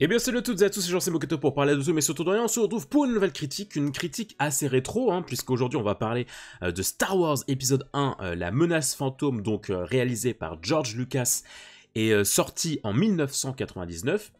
Eh bien salut à toutes et à tous, c'est Jean Moketo pour parler de tout, mais surtout de rien, on se retrouve pour une nouvelle critique, une critique assez rétro, puisqu'aujourd'hui on va parler de Star Wars épisode 1, La menace fantôme, donc réalisé par George Lucas et sorti en 1999.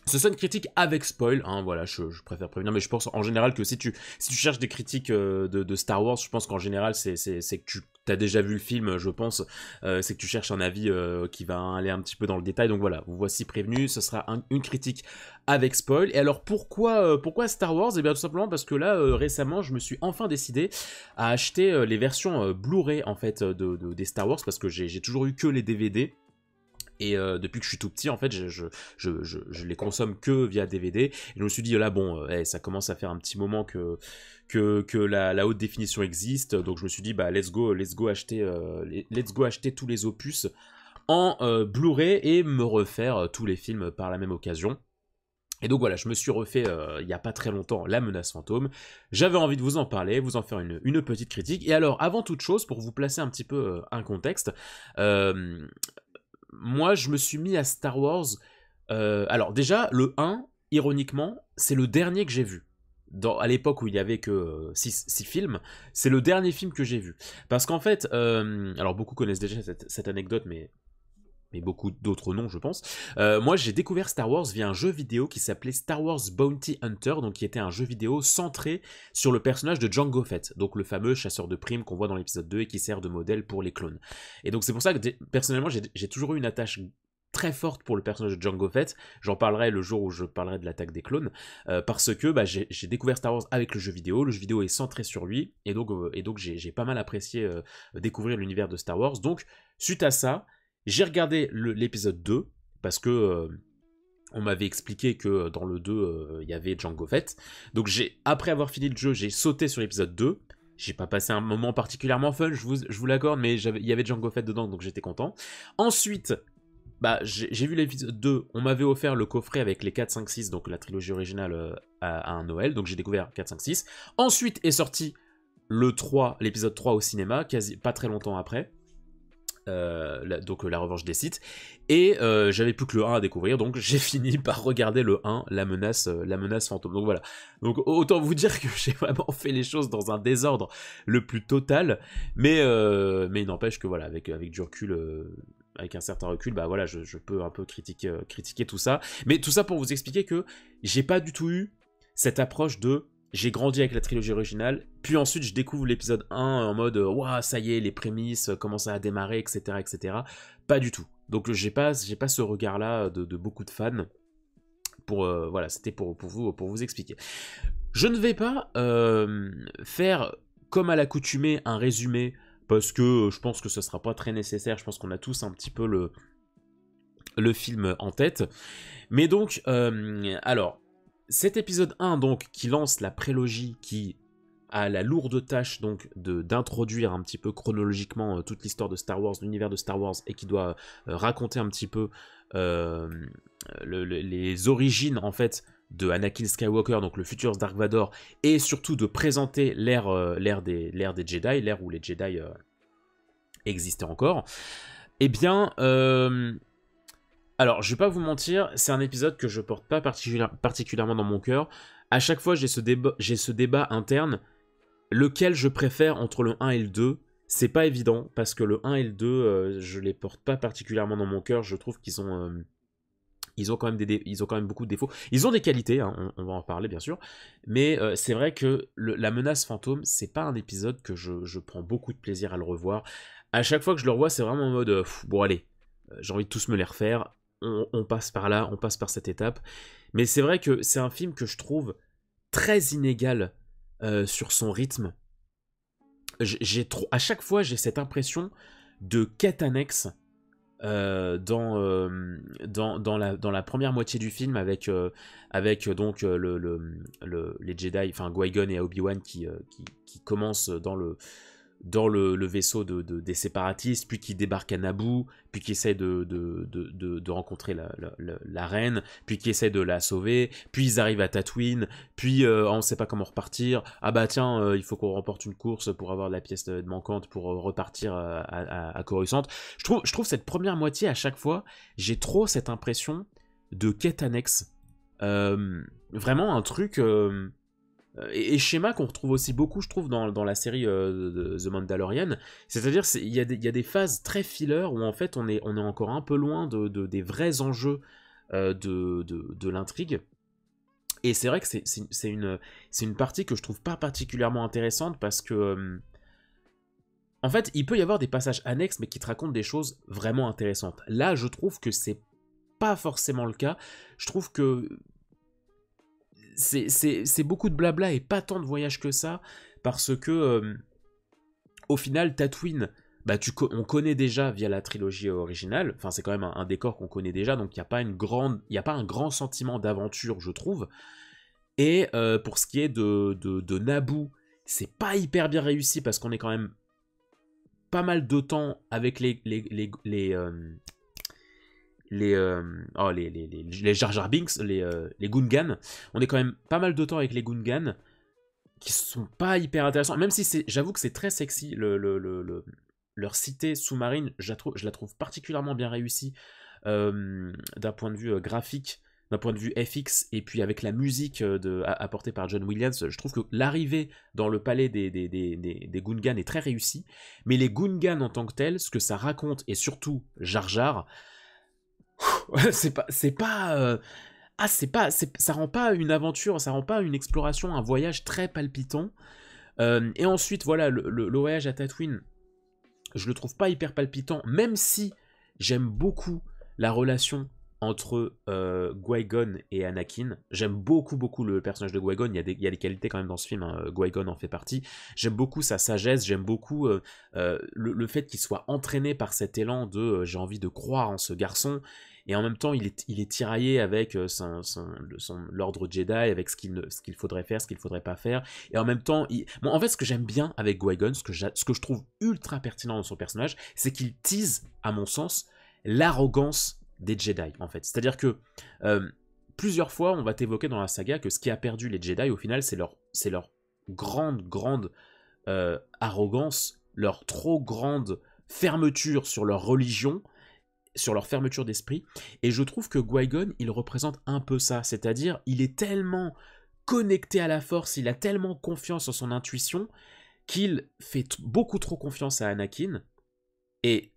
Ce sera une critique avec spoil, voilà, je préfère prévenir, mais je pense en général que si tu cherches des critiques de Star Wars, je pense qu'en général c'est que tu as déjà vu le film, je pense, c'est que tu cherches un avis qui va aller un petit peu dans le détail, donc voilà, vous voici prévenu, ce sera une critique avec spoil. Et alors pourquoi Star Wars? Eh bien tout simplement parce que là, récemment, je me suis enfin décidé à acheter les versions Blu-ray en fait des Star Wars, parce que j'ai toujours eu que les DVD. Et depuis que je suis tout petit, en fait, je les consomme que via DVD. Et je me suis dit, là, bon, ça commence à faire un petit moment que la haute définition existe. Donc je me suis dit, bah, let's go acheter tous les opus en Blu-ray et me refaire tous les films par la même occasion. Et donc voilà, je me suis refait, il n'y a pas très longtemps, La menace fantôme. J'avais envie de vous en parler, vous en faire une petite critique. Et alors, avant toute chose, pour vous placer un petit peu un contexte, moi, je me suis mis à Star Wars. Alors, déjà, le 1, ironiquement, c'est le dernier que j'ai vu. À l'époque où il y avait que 6 films, c'est le dernier film que j'ai vu. Parce qu'en fait, alors beaucoup connaissent déjà cette anecdote, mais beaucoup d'autres non, je pense. Moi, j'ai découvert Star Wars via un jeu vidéo qui s'appelait Star Wars Bounty Hunter, donc qui était un jeu vidéo centré sur le personnage de Jango Fett, donc le fameux chasseur de primes qu'on voit dans l'épisode 2 et qui sert de modèle pour les clones. Et donc c'est pour ça que personnellement, j'ai toujours eu une attache très forte pour le personnage de Jango Fett. J'en parlerai le jour où je parlerai de l'attaque des clones, parce que j'ai découvert Star Wars avec le jeu vidéo. Le jeu vidéo est centré sur lui, et donc j'ai pas mal apprécié découvrir l'univers de Star Wars. Donc suite à ça, j'ai regardé l'épisode 2, parce que on m'avait expliqué que dans le 2, il y avait Jango Fett. Donc après avoir fini le jeu, j'ai sauté sur l'épisode 2. J'ai pas passé un moment particulièrement fun, je vous l'accorde, mais il y avait Jango Fett dedans, donc j'étais content. Ensuite, bah, j'ai vu l'épisode 2, on m'avait offert le coffret avec les 4, 5, 6, donc la trilogie originale à un Noël, donc j'ai découvert 4, 5, 6. Ensuite est sorti l'épisode 3 au cinéma, pas très longtemps après. Donc la revanche des Sith, et j'avais plus que le 1 à découvrir, donc j'ai fini par regarder le 1, la menace fantôme. Donc voilà, donc autant vous dire que j'ai vraiment fait les choses dans un désordre le plus total, mais il n'empêche que voilà, avec du recul, avec un certain recul, bah voilà, je peux un peu critiquer tout ça, mais tout ça pour vous expliquer que j'ai pas du tout eu cette approche de j'ai grandi avec la trilogie originale, puis ensuite je découvre l'épisode 1 en mode waouh, ça y est, les prémices commencent à démarrer, etc., etc. Pas du tout. Donc j'ai pas ce regard-là de beaucoup de fans. Voilà, c'était pour vous expliquer. Je ne vais pas faire comme à l'accoutumée un résumé, parce que je pense que ce sera pas très nécessaire. Je pense qu'on a tous un petit peu le film en tête. Mais donc, alors, cet épisode 1, donc, qui lance la prélogie, qui a la lourde tâche donc d'introduire un petit peu chronologiquement toute l'histoire de Star Wars, l'univers de Star Wars, et qui doit raconter un petit peu les origines, en fait, de Anakin Skywalker, donc le futur Dark Vador, et surtout de présenter l'ère des Jedi, l'ère où les Jedi existaient encore. Eh bien, alors, je vais pas vous mentir, c'est un épisode que je porte pas particulièrement dans mon cœur. À chaque fois, j'ai ce débat interne, lequel je préfère entre le 1 et le 2. C'est pas évident, parce que le 1 et le 2, je les porte pas particulièrement dans mon cœur. Je trouve qu'ils ont... ils ont quand même beaucoup de défauts. Ils ont des qualités, on va en parler bien sûr, mais c'est vrai que la menace fantôme, c'est pas un épisode que je prends beaucoup de plaisir à le revoir. À chaque fois que je le revois, c'est vraiment en mode bon allez, j'ai envie de tous me les refaire. On passe par là, on passe par cette étape. Mais c'est vrai que c'est un film que je trouve très inégal sur son rythme. À chaque fois, j'ai cette impression de quête annexe dans la première moitié du film avec donc les Jedi, enfin Qui-Gon et Obi-Wan qui commencent dans le vaisseau des séparatistes, puis qui débarque à Naboo, puis qui essaie de rencontrer la reine, puis qui essaie de la sauver, puis ils arrivent à Tatooine, puis on sait pas comment repartir, ah bah tiens, il faut qu'on remporte une course pour avoir la pièce manquante pour repartir à Coruscant. Je trouve cette première moitié, à chaque fois, j'ai trop cette impression de quête annexe, Vraiment un truc... et schéma qu'on retrouve aussi beaucoup, je trouve, dans la série de The Mandalorian. C'est-à-dire il y a des phases très filler où en fait on est encore un peu loin des vrais enjeux de l'intrigue. Et c'est vrai que c'est une partie que je trouve pas particulièrement intéressante parce que... en fait, il peut y avoir des passages annexes mais qui te racontent des choses vraiment intéressantes. Là, je trouve que c'est pas forcément le cas. Je trouve que c'est beaucoup de blabla et pas tant de voyage que ça, parce que au final Tatooine, bah on connaît déjà via la trilogie originale, enfin c'est quand même un décor qu'on connaît déjà, donc il n'y a pas un grand sentiment d'aventure, je trouve. Et pour ce qui est de Naboo, c'est pas hyper bien réussi parce qu'on est quand même pas mal de temps avec les Jar Jar Binks, les Gungans. On est quand même pas mal de temps avec les Gungans qui sont pas hyper intéressants, même si j'avoue que c'est très sexy, leur cité sous-marine, je la trouve particulièrement bien réussie d'un point de vue graphique, d'un point de vue FX, et puis avec la musique apportée par John Williams, je trouve que l'arrivée dans le palais des Gungans est très réussie, mais les Gungans en tant que tels, ce que ça raconte, et surtout Jar Jar, ça rend pas une aventure, ça rend pas une exploration, un voyage très palpitant. Et ensuite, voilà, le voyage à Tatooine, je le trouve pas hyper palpitant, même si j'aime beaucoup la relation entre Qui-Gon et Anakin. J'aime beaucoup le personnage de Qui-Gon, il y a des qualités quand même dans ce film, hein. Qui-Gon en fait partie. J'aime beaucoup sa sagesse, j'aime beaucoup le fait qu'il soit entraîné par cet élan de j'ai envie de croire en ce garçon, et en même temps il est tiraillé avec l'ordre Jedi, avec ce qu'il faudrait faire, ce qu'il faudrait pas faire, et en même temps, bon, en fait ce que j'aime bien avec Qui-Gon, ce que je trouve ultra pertinent dans son personnage, c'est qu'il tease, à mon sens, l'arrogance des Jedi, en fait. C'est-à-dire que plusieurs fois, on va t'évoquer dans la saga que ce qui a perdu les Jedi, au final, c'est leur grande arrogance, leur trop grande fermeture sur leur religion, sur leur fermeture d'esprit. Et je trouve que Qui-Gon, il représente un peu ça. C'est-à-dire, il est tellement connecté à la force, il a tellement confiance en son intuition, qu'il fait beaucoup trop confiance à Anakin. Et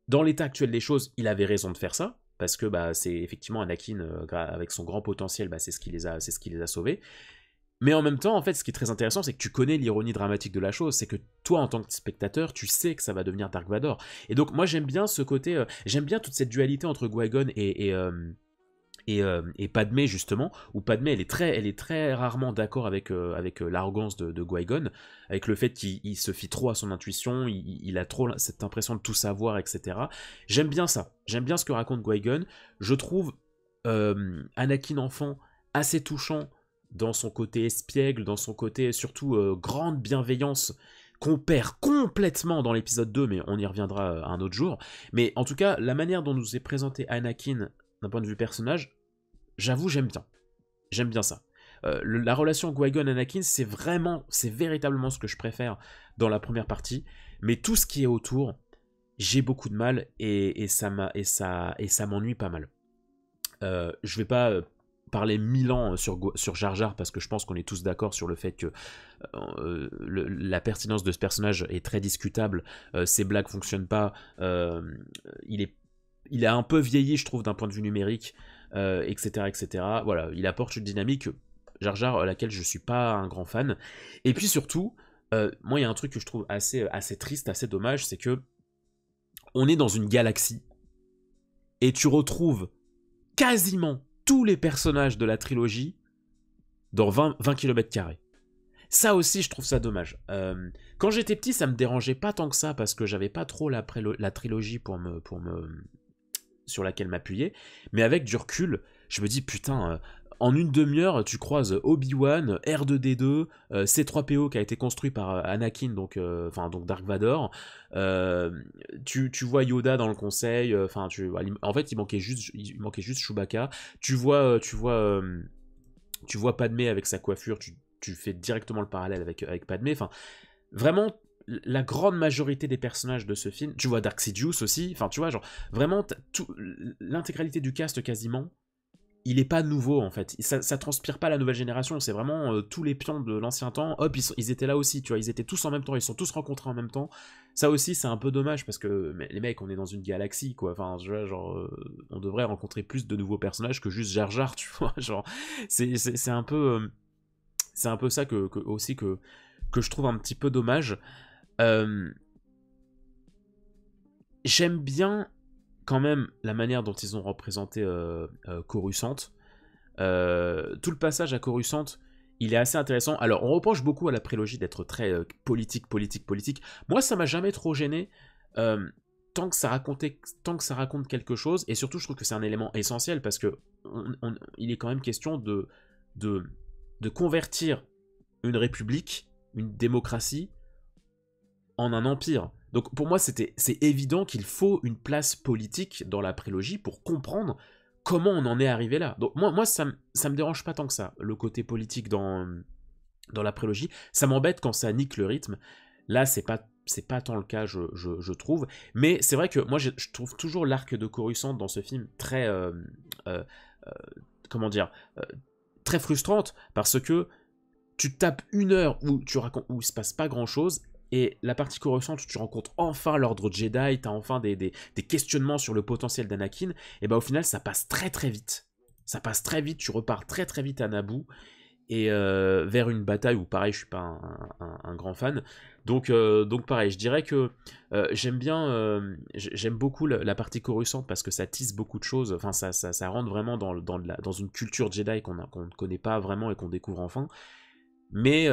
dans l'état actuel des choses, il avait raison de faire ça, parce que bah, c'est effectivement Anakin, avec son grand potentiel, bah, c'est ce qui les a sauvés. Mais en même temps, en fait, ce qui est très intéressant, c'est que tu connais l'ironie dramatique de la chose, c'est que toi, en tant que spectateur, tu sais que ça va devenir Dark Vador. Et donc, moi, j'aime bien ce côté, j'aime bien toute cette dualité entre Qui-Gon et Padmé, justement, où Padmé, elle est très rarement d'accord avec l'arrogance de Qui-Gon, avec le fait qu'il se fie trop à son intuition, il a trop cette impression de tout savoir, etc. J'aime bien ça, j'aime bien ce que raconte Qui-Gon. Je trouve Anakin enfant assez touchant dans son côté espiègle, dans son côté surtout grande bienveillance, qu'on perd complètement dans l'épisode 2, mais on y reviendra un autre jour. Mais en tout cas, la manière dont nous est présenté Anakin d'un point de vue personnage, j'avoue, j'aime bien. J'aime bien ça. La relation Qui-Gon-Anakin, c'est véritablement ce que je préfère dans la première partie, mais tout ce qui est autour, j'ai beaucoup de mal, et ça m'ennuie pas mal. Je vais pas parler 1000 ans sur Jar Jar, parce que je pense qu'on est tous d'accord sur le fait que la pertinence de ce personnage est très discutable, ses blagues fonctionnent pas, il a un peu vieilli, je trouve, d'un point de vue numérique, etc., etc. Voilà, il apporte une dynamique, Jar Jar, à laquelle je suis pas un grand fan. Et puis surtout, moi, il y a un truc que je trouve assez triste, assez dommage, c'est que on est dans une galaxie, et tu retrouves quasiment tous les personnages de la trilogie dans 20 km². Ça aussi, je trouve ça dommage. Quand j'étais petit, ça me dérangeait pas tant que ça, parce que j'avais pas trop la trilogie sur laquelle m'appuyer, mais avec du recul, je me dis, putain, en une demi-heure, tu croises Obi-Wan, R2-D2, C3PO qui a été construit par Anakin, donc Dark Vador, tu vois Yoda dans le conseil, en fait, il manquait juste Chewbacca, tu vois Padmé avec sa coiffure, tu fais directement le parallèle avec Padmé, enfin, vraiment, la grande majorité des personnages de ce film, tu vois Dark Sidious aussi, enfin tu vois, genre, vraiment, l'intégralité du cast quasiment, il est pas nouveau en fait. Ça transpire pas la nouvelle génération. C'est vraiment tous les pions de l'ancien temps. Hop, ils étaient là aussi, tu vois. Ils étaient tous en même temps. Ils sont tous rencontrés en même temps. Ça aussi, c'est un peu dommage parce que les mecs, on est dans une galaxie, quoi. Enfin, genre, on devrait rencontrer plus de nouveaux personnages que juste Jar Jar, tu vois. Genre, c'est un peu, c'est un peu ça aussi que je trouve un petit peu dommage. J'aime bien quand même la manière dont ils ont représenté Coruscant. Tout le passage à Coruscant, il est assez intéressant. Alors, on reproche beaucoup à la prélogie d'être très politique. Moi, ça m'a jamais trop gêné tant que ça raconte quelque chose. Et surtout, je trouve que c'est un élément essentiel parce que il est quand même question de convertir une république, une démocratie, en un empire. Donc pour moi, c'est évident qu'il faut une place politique dans la prélogie pour comprendre comment on en est arrivé là. Donc moi ça me dérange pas tant que ça, le côté politique dans la prélogie. Ça m'embête quand ça nique le rythme. Là, c'est pas tant le cas, je trouve. Mais c'est vrai que moi, je trouve toujours l'arc de Coruscant dans ce film très... euh, comment dire très frustrante, parce que tu tapes 1 heure où il se passe pas grand chose, et la partie Coruscant où tu rencontres enfin l'ordre Jedi, t'as enfin des questionnements sur le potentiel d'Anakin, et bah au final ça passe très très vite. Ça passe très vite, tu repars très très vite à Naboo, et vers une bataille où pareil je suis pas un grand fan. Donc pareil, je dirais que j'aime beaucoup la partie Coruscant parce que ça tisse beaucoup de choses, enfin ça rentre vraiment dans une culture Jedi qu'on ne connaît pas vraiment et qu'on découvre enfin. Mais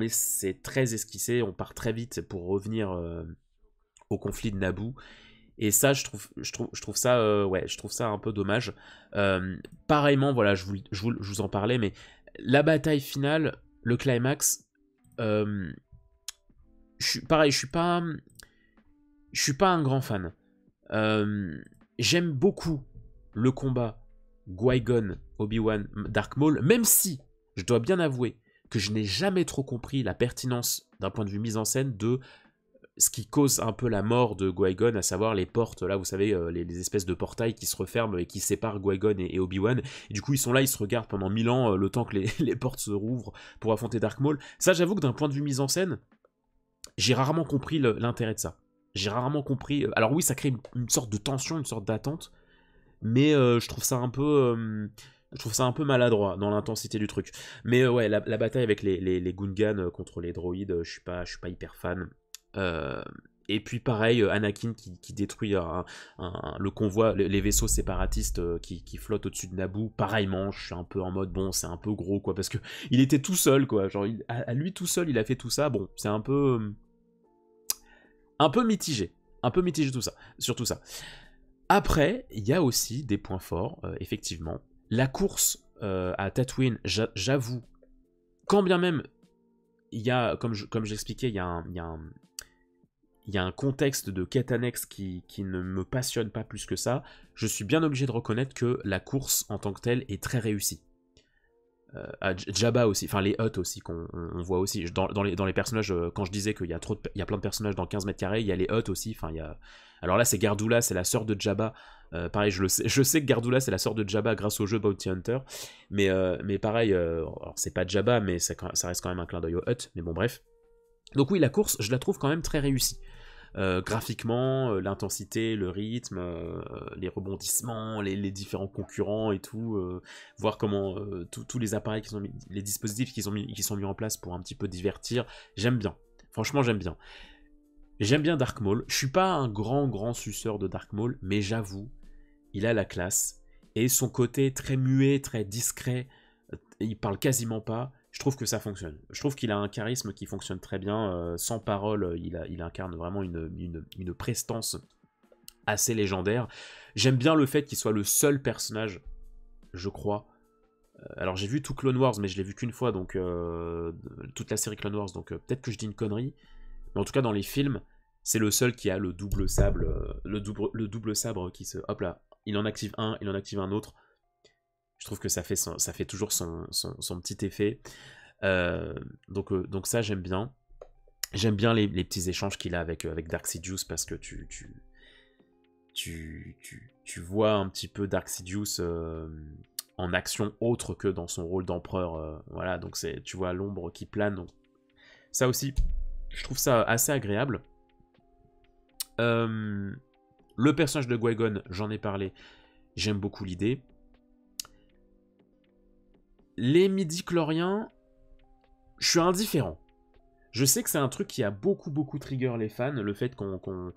c'est très esquissé, on part très vite pour revenir au conflit de Naboo. Et ça, je trouve ça, ouais, je trouve ça un peu dommage. Pareillement, voilà, je vous en parlais, mais la bataille finale, le climax, pareil, je suis pas un grand fan. J'aime beaucoup le combat Qui-Gon, Obi-Wan, Dark Maul, même si, je dois bien avouer, que je n'ai jamais trop compris la pertinence d'un point de vue mise en scène de ce qui cause un peu la mort de Qui-Gon, à savoir les portes, là vous savez, les espèces de portails qui se referment et qui séparent Qui-Gon et Obi-Wan, et du coup ils sont là, ils se regardent pendant 1000 ans, le temps que les portes se rouvrent pour affronter Dark Maul. Ça, j'avoue que d'un point de vue mise en scène, j'ai rarement compris l'intérêt de ça. J'ai rarement compris... Alors oui, ça crée une sorte de tension, une sorte d'attente, mais je trouve ça un peu... je trouve ça un peu maladroit dans l'intensité du truc. Mais ouais, la bataille avec les Gungans contre les droïdes, je suis pas hyper fan. Et puis pareil, Anakin qui détruit le convoi, les vaisseaux séparatistes qui flottent au-dessus de Naboo. Pareillement, je suis un peu en mode, bon, c'est un peu gros, quoi, parce que il était tout seul, quoi. Genre, à lui tout seul, il a fait tout ça. Bon, c'est un peu mitigé. Un peu mitigé tout ça, sur tout ça. Après, il y a aussi des points forts, effectivement. La course à Tatooine, j'avoue, quand bien même, il y a, comme j'expliquais, il y a un contexte de quête annexe qui ne me passionne pas plus que ça, je suis bien obligé de reconnaître que la course en tant que telle est très réussie. À Jabba aussi, enfin les Hutt aussi qu'on voit aussi dans les personnages, quand je disais qu'il y a plein de personnages dans 15 mètres carrés, il y a les Hutt aussi, enfin il y a... Alors là c'est Gardoula, c'est la sœur de Jabba, pareil je sais que Gardoula c'est la sœur de Jabba grâce au jeu Bounty Hunter, mais pareil, alors c'est pas Jabba mais ça reste quand même un clin d'œil aux Hutt, mais bon bref. Donc oui, la course je la trouve quand même très réussie. Graphiquement, l'intensité, le rythme, les rebondissements, les différents concurrents et tout, voir comment tous les appareils les dispositifs qui sont mis en place pour un petit peu divertir, j'aime bien. Franchement, j'aime bien. J'aime bien Dark Maul. Je suis pas un grand suceur de Dark Maul, mais j'avoue, il a la classe et son côté très muet, très discret, il parle quasiment pas. Je trouve que ça fonctionne. Je trouve qu'il a un charisme qui fonctionne très bien. Sans parole, il incarne vraiment une prestance assez légendaire. J'aime bien le fait qu'il soit le seul personnage, je crois. Alors j'ai vu tout Clone Wars, mais je l'ai vu qu'une fois, donc toute la série Clone Wars, donc peut-être que je dis une connerie. Mais en tout cas, dans les films, c'est le seul qui a le double sabre, le double sabre qui se... Hop là, il en active un, il en active un autre. Je trouve que ça fait toujours son petit effet. Donc ça, j'aime bien. J'aime bien les petits échanges qu'il a avec Dark Sidious parce que tu vois un petit peu Dark Sidious en action autre que dans son rôle d'empereur. Voilà, donc tu vois l'ombre qui plane. Donc ça aussi, je trouve ça assez agréable. Le personnage de Qui-Gon, j'en ai parlé. J'aime beaucoup l'idée. Les midi-chloriens, je suis indifférent. Je sais que c'est un truc qui a beaucoup trigger les fans, le fait qu'on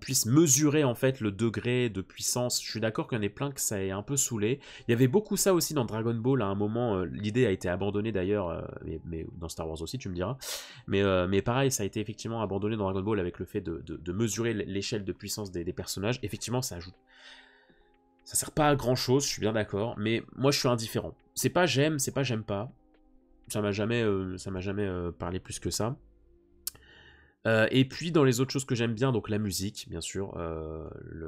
puisse mesurer en fait le degré de puissance. Je suis d'accord qu'il y en ait plein que ça ait un peu saoulé. Il y avait beaucoup ça aussi dans Dragon Ball à un moment. L'idée a été abandonnée d'ailleurs, mais dans Star Wars aussi, tu me diras. Mais pareil, ça a été effectivement abandonné dans Dragon Ball avec le fait de mesurer l'échelle de puissance des personnages. Effectivement, ça ajoute. Ça sert pas à grand chose, je suis bien d'accord, mais moi je suis indifférent. C'est pas j'aime pas. Ça m'a jamais parlé plus que ça. Et puis dans les autres choses que j'aime bien, donc la musique, bien sûr,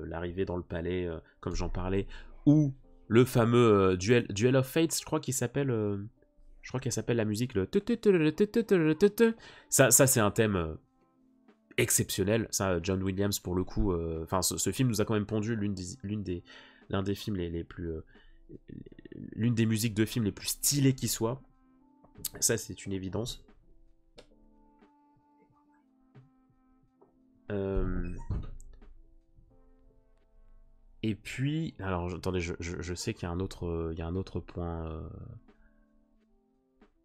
l'arrivée dans le palais, comme j'en parlais, ou le fameux Duel of Fates, je crois qu'il s'appelle, je crois qu'elle s'appelle la musique, le ça c'est un thème exceptionnel. Ça, John Williams pour le coup, enfin ce film nous a quand même pondu l'un des films les plus, l'une des musiques de films les plus stylées qui soit. Ça c'est une évidence. Et puis, alors attendez, je sais qu'il y a un autre, point,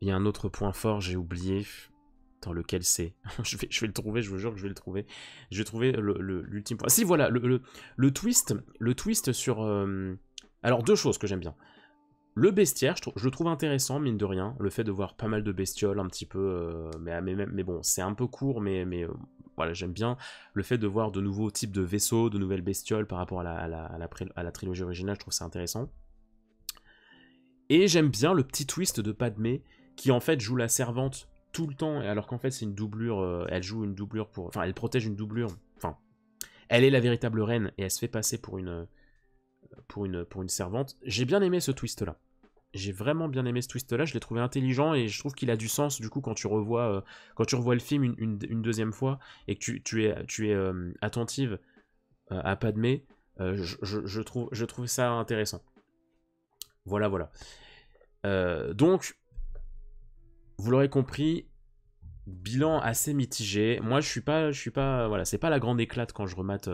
il y a un autre point fort, j'ai oublié. Attends, lequel c'est? je vais le trouver, je vous jure que je vais le trouver. Je vais trouver l'ultime point. Si voilà, le twist sur. Alors deux choses que j'aime bien. Le bestiaire, je le trouve intéressant, mine de rien. Le fait de voir pas mal de bestioles, un petit peu. Mais bon, c'est un peu court, mais voilà, j'aime bien le fait de voir de nouveaux types de vaisseaux, de nouvelles bestioles par rapport à la trilogie originale. Je trouve ça intéressant. Et j'aime bien le petit twist de Padmé, qui en fait joue la servante tout le temps, alors qu'en fait c'est une doublure. Elle joue une doublure pour. Enfin, elle protège une doublure. Enfin, elle est la véritable reine et elle se fait passer pour une servante. J'ai bien aimé ce twist-là. J'ai vraiment bien aimé ce twist-là, je l'ai trouvé intelligent et je trouve qu'il a du sens du coup quand tu revois le film une deuxième fois et que tu es attentive à Padmé, je trouve ça intéressant. Voilà. Donc, vous l'aurez compris, bilan assez mitigé. Moi, je suis pas, voilà, c'est pas la grande éclate quand je remate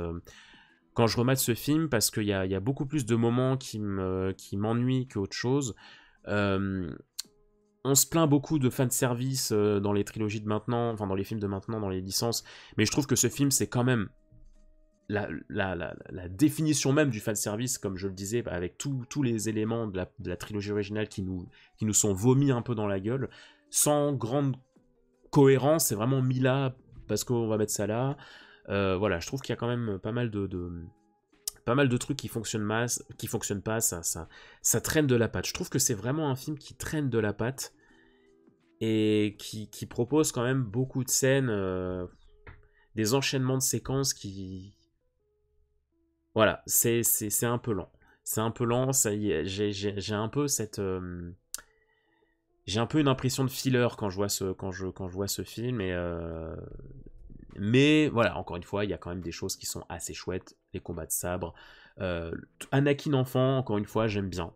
ce film, parce qu'il y a beaucoup plus de moments qui m'ennuient qu'autre chose. On se plaint beaucoup de fanservice dans les trilogies de maintenant, enfin dans les films de maintenant, dans les licences, mais je trouve que ce film, c'est quand même la définition même du fanservice, comme je le disais, avec tous les éléments de la trilogie originale qui nous sont vomis un peu dans la gueule, sans grande cohérence, c'est vraiment mis là, parce qu'on va mettre ça là. Voilà, je trouve qu'il y a quand même pas mal de trucs qui fonctionnent pas, ça traîne de la patte. Je trouve que c'est vraiment un film qui traîne de la patte et qui propose quand même beaucoup de scènes, des enchaînements de séquences qui... Voilà, c'est un peu lent. C'est un peu lent, j'ai un peu cette... j'ai un peu une impression de filler quand je vois ce film, mais voilà, encore une fois, il y a quand même des choses qui sont assez chouettes, les combats de sabre. Anakin enfant, encore une fois, j'aime bien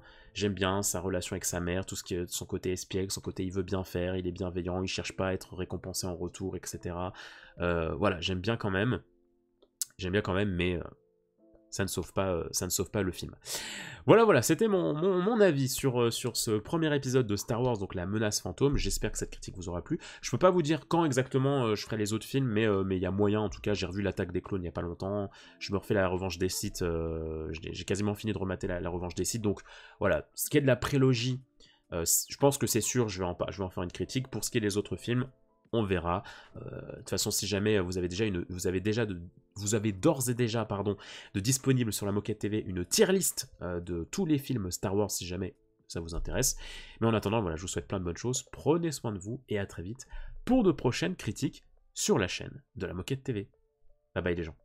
sa relation avec sa mère, tout ce qui est son côté espiègle, son côté il veut bien faire, il est bienveillant, il cherche pas à être récompensé en retour, etc. Voilà, j'aime bien quand même, mais ça ne sauve pas le film. Voilà, c'était mon avis sur ce premier épisode de Star Wars, donc la menace fantôme. J'espère que cette critique vous aura plu. Je peux pas vous dire quand exactement je ferai les autres films, mais il y a moyen, en tout cas, j'ai revu l'Attaque des Clones il y a pas longtemps, je me refais la Revanche des Sith, j'ai quasiment fini de remater la Revanche des Sith, donc voilà, ce qui est de la prélogie, je pense que c'est sûr, je vais en faire une critique. Pour ce qui est des autres films, on verra. De toute façon, si jamais vous avez d'ores et déjà de disponible sur la Moquette TV une tier list de tous les films Star Wars, si jamais ça vous intéresse. Mais en attendant, voilà, je vous souhaite plein de bonnes choses. Prenez soin de vous et à très vite pour de prochaines critiques sur la chaîne de la Moquette TV. Bye bye les gens.